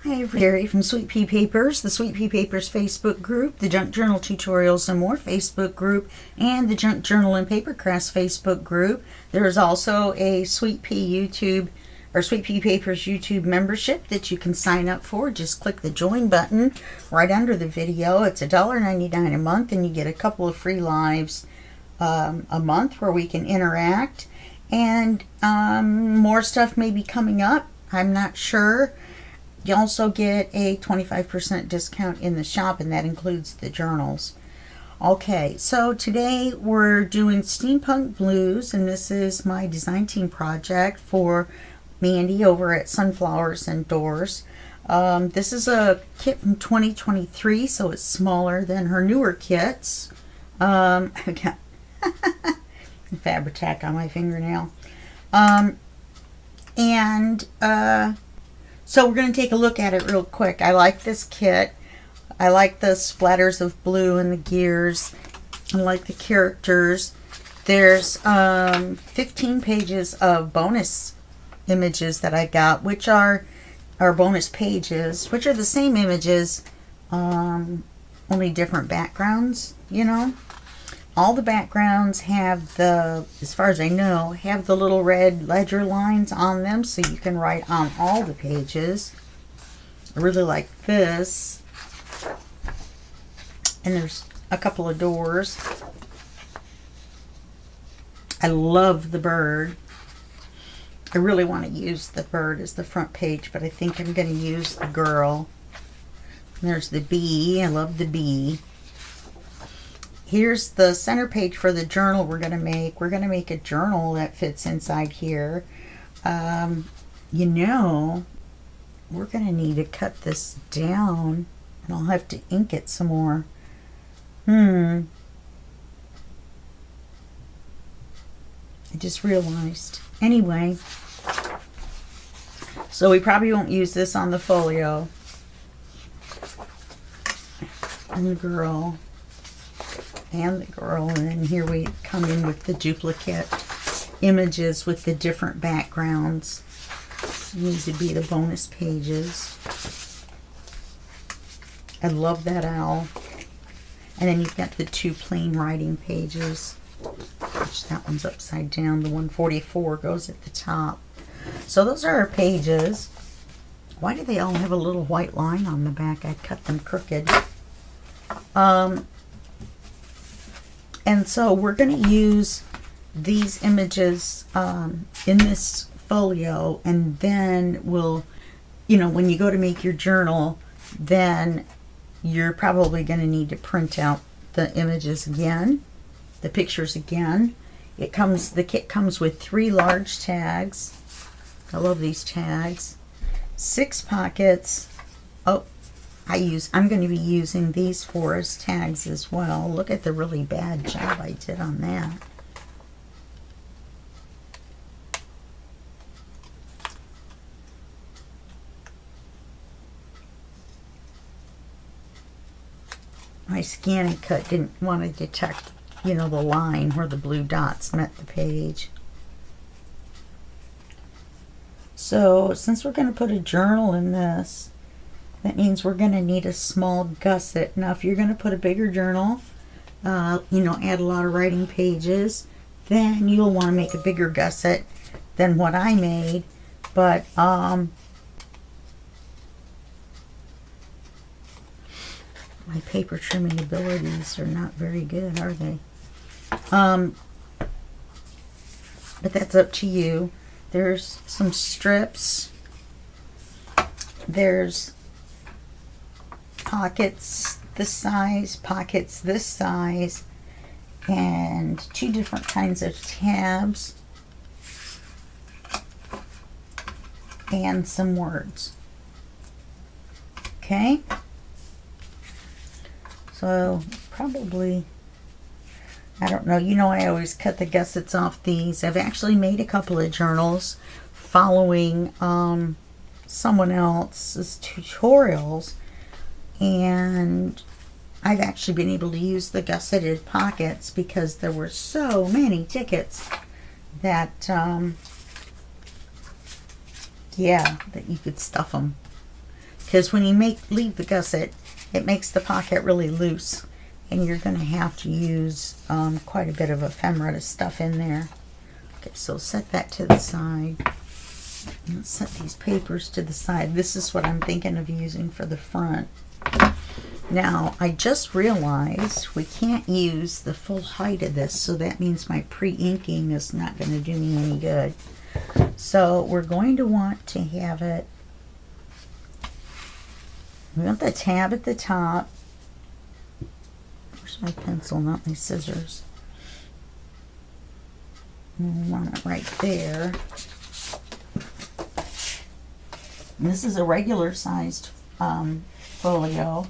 Hi, Teri from Sweet Pea Papers, the Sweet Pea Papers Facebook group, the Junk Journal Tutorials and More Facebook group, and the Junk Journal and Paper Crafts Facebook group. There is also a Sweet Pea YouTube or Sweet Pea Papers YouTube membership that you can sign up for. Just click the join button right under the video. It's $1.99 a month, and you get a couple of free lives a month where we can interact. And more stuff may be coming up. I'm not sure. You also get a 25% discount in the shop, and that includes the journals. Okay, so today we're doing Steampunk Blues, and this is my design team project for Mandy over at SunflowersAndDors. This is a kit from 2023, so it's smaller than her newer kits. I've got Fabri-Tac on my fingernail. So we're going to take a look at it real quick. I like this kit. I like the splatters of blue and the gears. I like the characters. There's 15 pages of bonus images that I got, which are bonus pages, which are the same images, only different backgrounds, you know. All the backgrounds have the, as far as I know, have the little red ledger lines on them, so you can write on all the pages. I really like this. And there's a couple of doors. I love the bird. I really want to use the bird as the front page, but I think I'm going to use the girl. And there's the bee. I love the bee. Here's the center page for the journal we're going to make. We're going to make a journal that fits inside here. You know, we're going to need to cut this down, and I'll have to ink it some more. I just realized. Anyway, so we probably won't use this on the folio. And the girl. And the girl, and then here we come in with the duplicate images with the different backgrounds. These would be the bonus pages. I love that owl. And then you've got the two plain writing pages, which that one's upside down. The 144 goes at the top. So those are our pages. Why do they all have a little white line on the back? I cut them crooked. And so we're going to use these images in this folio, and then we'll, you know, when you go to make your journal, then you're probably going to need to print out the images again, the pictures again. The kit comes with 3 large tags. I love these tags. 6 pockets. Oh, I'm going to be using these 4 as tags as well. Look at the really bad job I did on that. My scanning cut didn't want to detect, you know, the line where the blue dots met the page. So since we're going to put a journal in this, that means we're going to need a small gusset. Now, if you're going to put a bigger journal, you know, add a lot of writing pages, then you'll want to make a bigger gusset than what I made. But, my paper trimming abilities are not very good, are they? But that's up to you. There's some strips. There's pockets this size, pockets this size, and 2 different kinds of tabs, and some words. Okay, so probably, I don't know, you know, I always cut the gussets off these. I've actually made a couple of journals following someone else's tutorials, and I've actually been able to use the gusseted pockets because there were so many tickets that yeah, that you could stuff them. because when you leave the gusset, it makes the pocket really loose, and you're going to have to use quite a bit of ephemera to stuff in there. Okay, so set that to the side. Let's set these papers to the side. This is what I'm thinking of using for the front. Now, I just realized we can't use the full height of this, so that means my pre-inking is not going to do me any good. So we're going to want to have it, we want the tab at the top. Where's my pencil, not my scissors? And we want it right there. And this is a regular sized folio.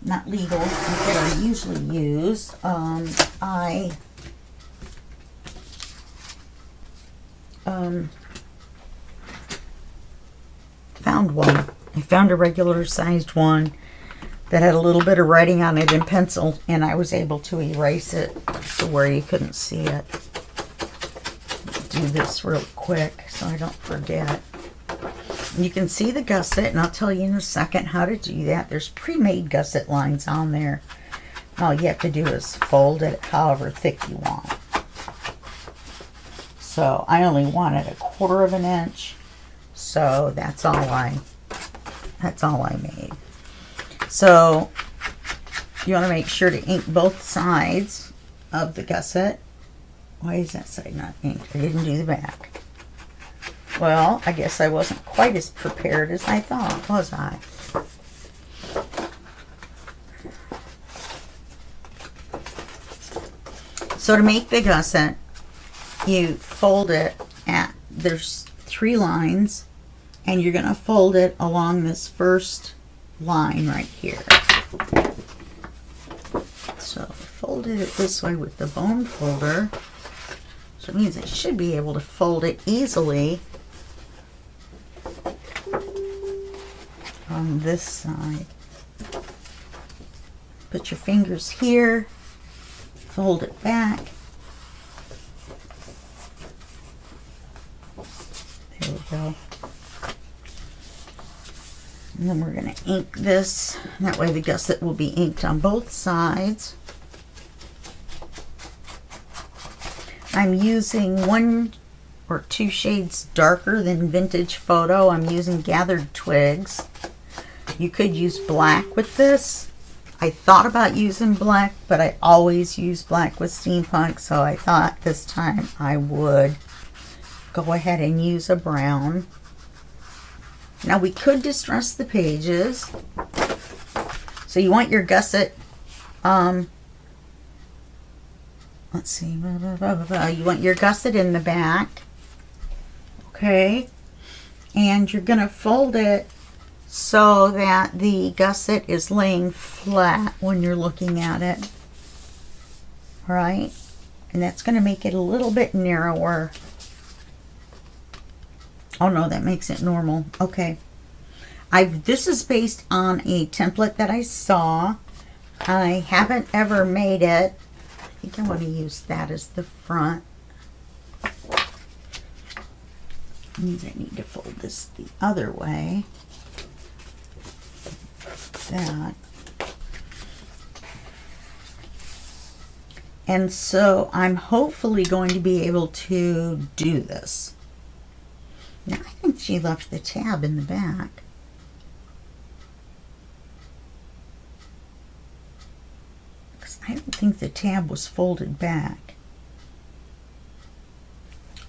Not legal, that I usually use. I found one. I found a regular sized one that had a little bit of writing on it in pencil, and I was able to erase it to where you couldn't see it. Do this real quick so I don't forget. You can see the gusset, and I'll tell you in a second how to do that. There's pre-made gusset lines on there. All you have to do is fold it however thick you want. So I only wanted 1/4 of an inch, so that's all I made. So you want to make sure to ink both sides of the gusset. Why is that side not inked? I didn't do the back. Well, I guess I wasn't quite as prepared as I thought, was I? So to make the gusset, you fold it there's 3 lines, and you're going to fold it along this first line right here. So folded it this way with the bone folder. So it means I should be able to fold it easily on this side. Put your fingers here, fold it back. There we go. And then we're going to ink this. That way the gusset will be inked on both sides. I'm using 1 or 2 shades darker than Vintage Photo. I'm using Gathered Twigs. You could use black with this. I thought about using black, but I always use black with Steampunk, so I thought this time I would go ahead and use a brown. Now we could distress the pages. So you want your gusset, let's see, you want your gusset in the back, okay, and you're going to fold it so that the gusset is laying flat when you're looking at it, right? And that's going to make it a little bit narrower. Oh no, that makes it normal. Okay. This is based on a template that I saw. I haven't ever made it. I think I want to use that as the front. That means I need to fold this the other way. That. And so I'm hopefully going to be able to do this. Now I think she left the tab in the back. Because I don't think the tab was folded back.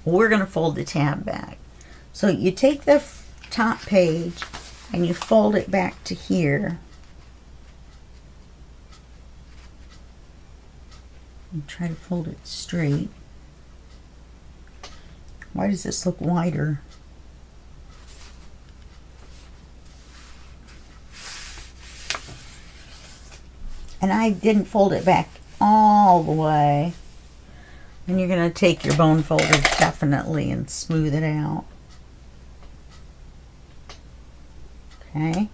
We're going to fold the tab back. So you take the top page and you fold it back to here. And try to fold it straight. Why does this look wider? And I didn't fold it back all the way. And you're going to take your bone folder definitely and smooth it out. Okay.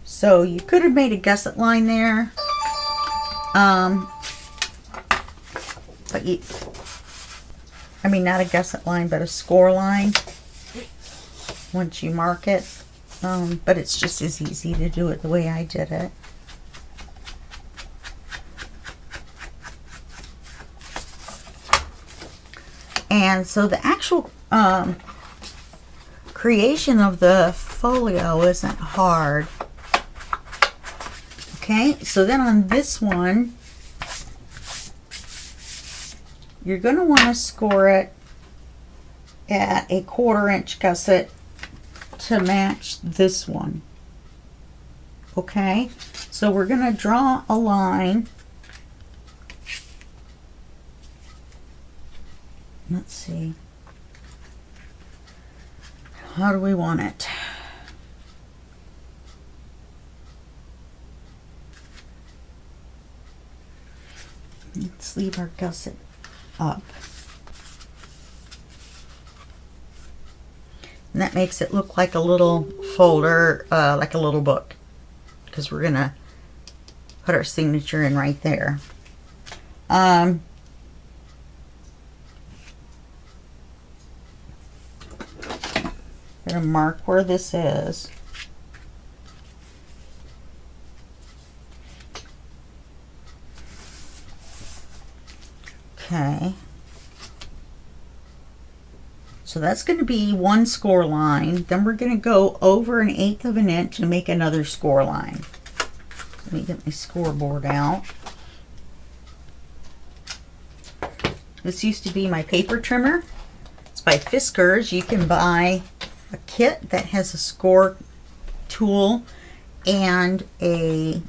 So you could have made a gusset line there. But I mean, not a gusset line, but a score line once you mark it. But it's just as easy to do it the way I did it. And so the actual creation of the folio isn't hard. Okay, so then on this one, you're going to want to score it at a 1/4 inch gusset to match this one. Okay, so we're going to draw a line. Let's see. How do we want it? Let's leave our gusset up. And that makes it look like a little folder, like a little book, because we're going to put our signature in right there. I'm going to mark where this is. Okay. So that's going to be one score line. Then we're going to go over 1/8 of an inch and make another score line. Let me get my scoreboard out. This used to be my paper trimmer. It's by Fiskars. You can buy a kit that has a score tool and a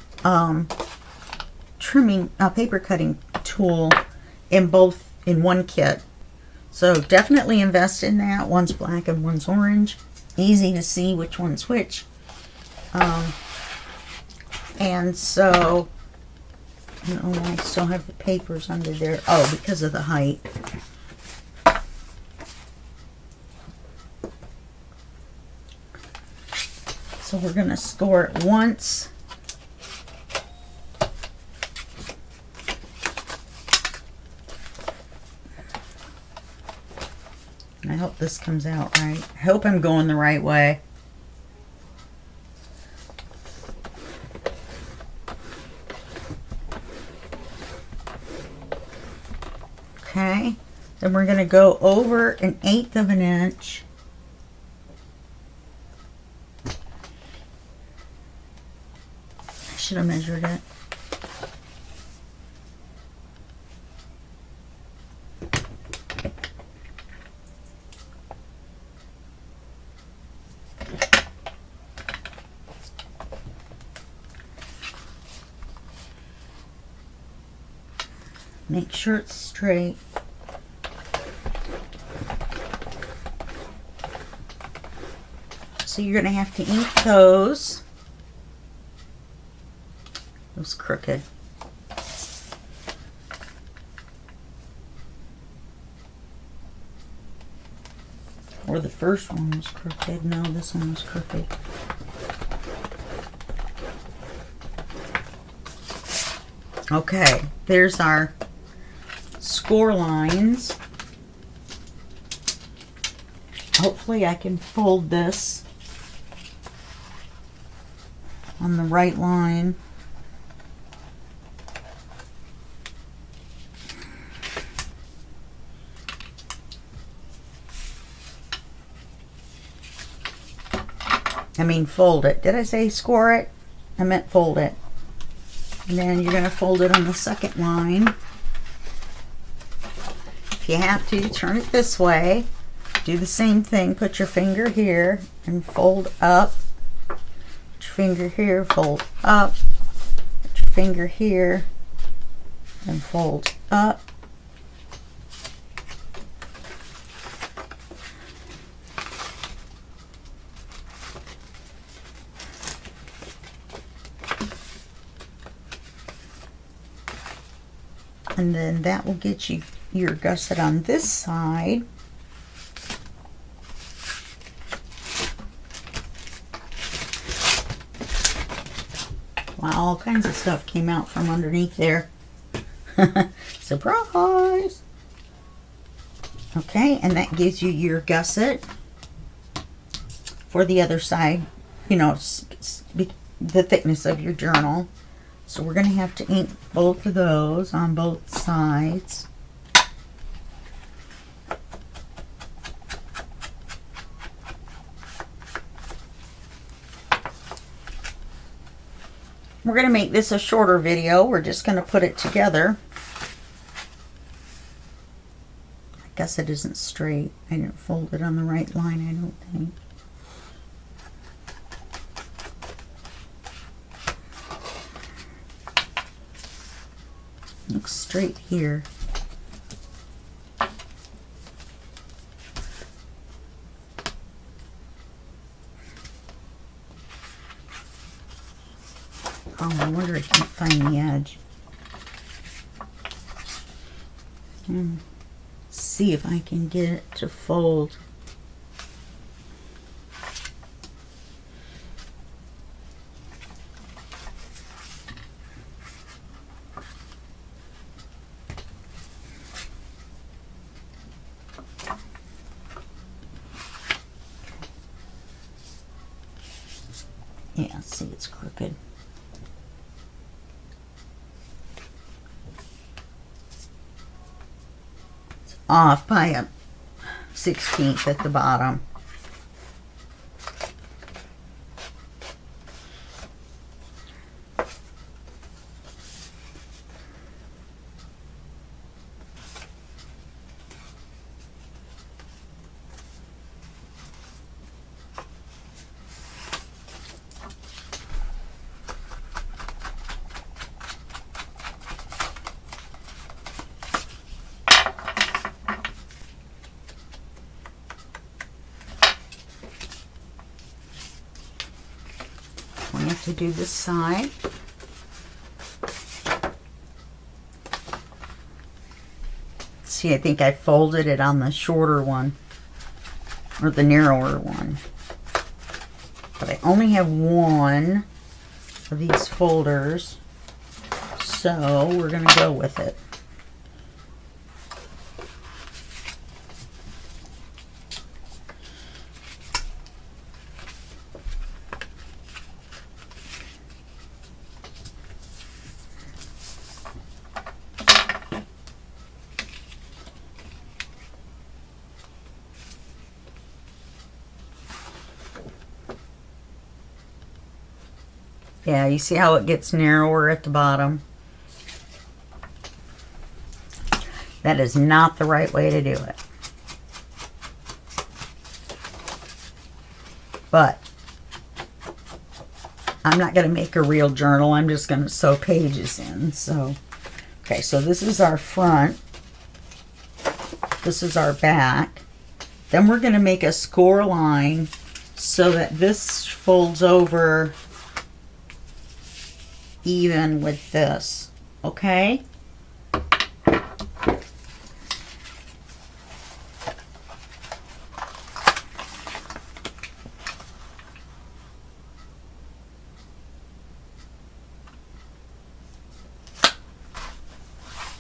paper cutting tool in one kit. So definitely invest in that. One's black and one's orange. Easy to see which one's which. And so, I still have the papers under there. Oh, because of the height. So we're going to score it once. I hope this comes out right. I hope I'm going the right way. Okay, then we're going to go over 1/8 of an inch. I should have measured it. Make sure it's straight. So you're going to have to ink those. It was crooked. Or the first one was crooked. No, this one was crooked. Okay, there's our score lines. Hopefully I can fold this on the right line. I mean fold it. Did I say score it? I meant fold it. And then you're going to fold it on the second line. If you have to, turn it this way. Do the same thing. Put your finger here and fold up. Put your finger here, fold up. Put your finger here and fold up. And then that will get you your gusset on this side. Wow, all kinds of stuff came out from underneath there. Surprise! Okay, and that gives you your gusset for the other side, you know, the thickness of your journal. So we're going to have to ink both of those on both sides. We're going to make this a shorter video. We're just going to put it together. I guess it isn't straight. I didn't fold it on the right line, I don't think. Looks straight here. Oh, I wonder if I can find the edge. See if I can get it to fold. Yeah, see, it's crooked. It's off by a 1/16 at the bottom. We have to do this side. See, I think I folded it on the shorter one, or the narrower one. But I only have one of these folders, so we're going to go with it. Yeah, you see how it gets narrower at the bottom? That is not the right way to do it. But I'm not going to make a real journal. I'm just going to sew pages in. So, okay, so this is our front. This is our back. Then we're going to make a score line so that this folds over even with this, okay?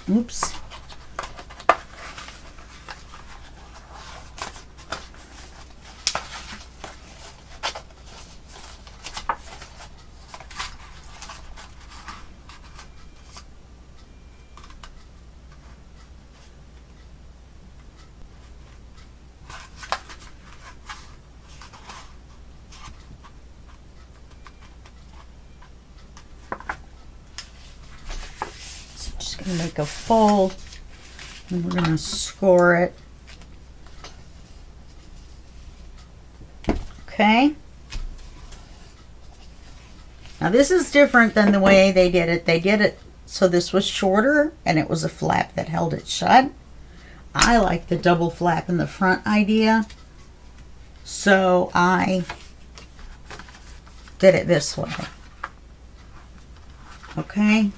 Oops. Going to make a fold, and we're going to score it. Okay. Now this is different than the way they did it. They did it so this was shorter and it was a flap that held it shut. I like the double flap in the front idea, so I did it this way. Okay.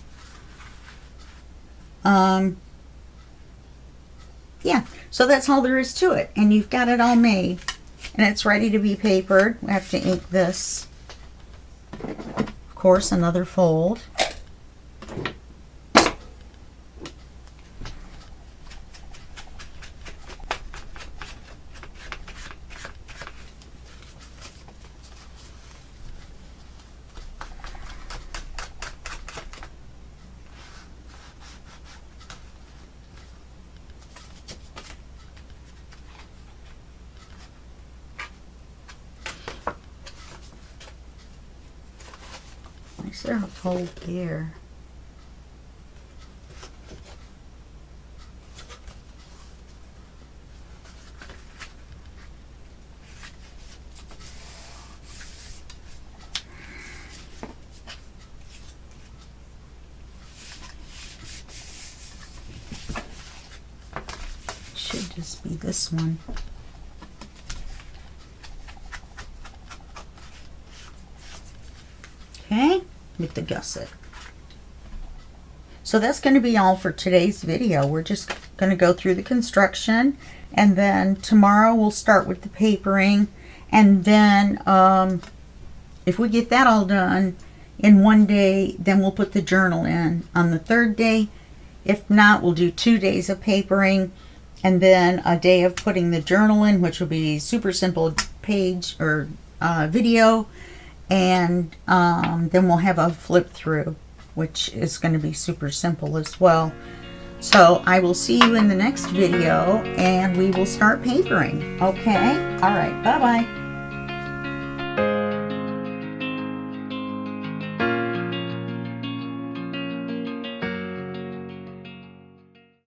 Yeah, so that's all there is to it, and you've got it all made, and it's ready to be papered. We have to ink this, of course, another fold. there a fold there? Should just be this one. Okay, with the gusset. So that's going to be all for today's video. We're just going to go through the construction, and then tomorrow we'll start with the papering, and then if we get that all done in one day, then we'll put the journal in on the third day. If not, we'll do 2 days of papering and then a day of putting the journal in, which will be super simple page or video, and then we'll have a flip through, which is going to be super simple as well. So I will see you in the next video, and we will start papering. Okay? All right. Bye-bye.